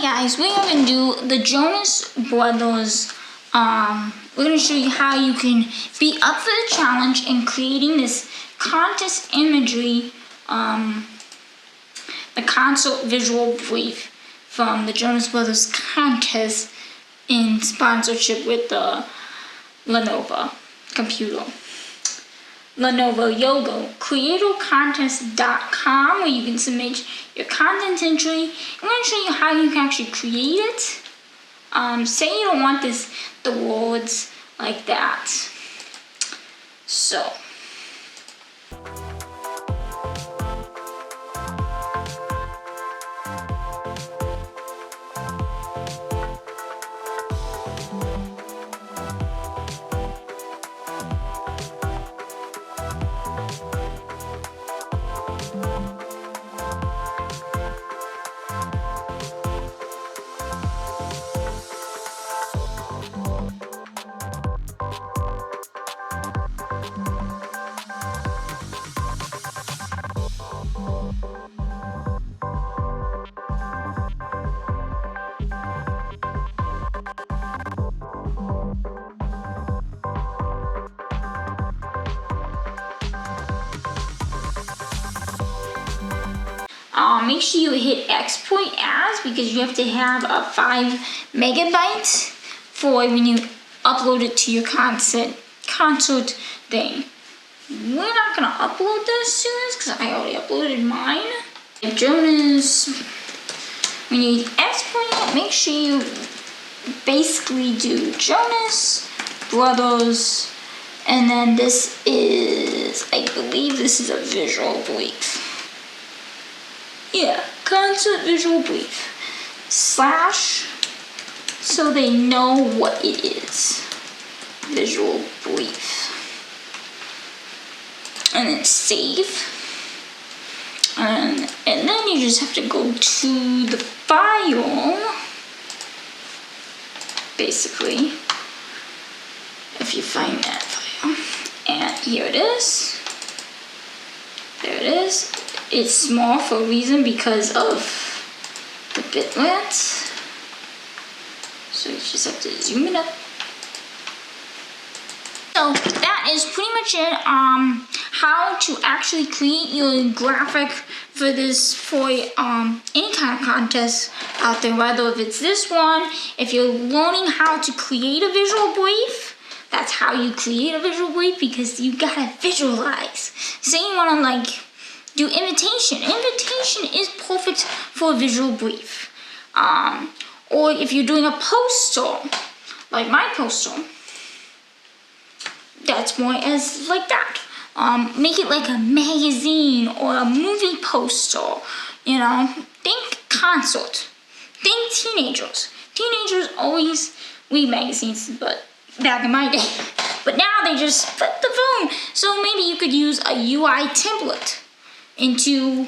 Guys, we're going to do the Jonas Brothers. We're going to show you how you can be up for the challenge in creating this contest imagery, the console visual brief from the Jonas Brothers contest in sponsorship with the Lenovo computer. Lenovo Yogo, creatorcontest.com, where you can submit your content entry. I'm going to show you how you can actually create it. Say you don't want the words like that. So, make sure you hit export as, because you have to have a 5 megabytes for when you upload it to your concert thing. We're not gonna upload this to this because I already uploaded mine. Jonas, when you export it, make sure you basically do Jonas Brothers, and then this is, I believe this is a visual brief. Yeah, concert visual brief / so they know what it is. Visual brief. And then save. And then you just have to go to the file, basically, if you find that file. And here it is. There it is. It's small for a reason, because of the bitlet. So you just have to zoom it up. So that is pretty much it. How to actually create your graphic for this, for any kind of contest out there, whether if it's this one, if you're learning how to create a visual brief, that's how you create a visual brief, because you gotta visualize. Say you wanna do invitation. Invitation is perfect for a visual brief. Or if you're doing a poster, like my poster, that's more as like that. Make it like a magazine or a movie poster. You know, think concert. Think teenagers. Teenagers always read magazines, but back in my day. But now they just flip the phone. So maybe you could use a UI template into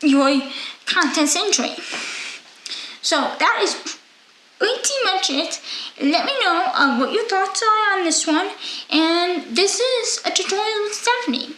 your content entry. So that is pretty much it. Let me know what your thoughts are on this one. And this is a tutorial with Stephanie.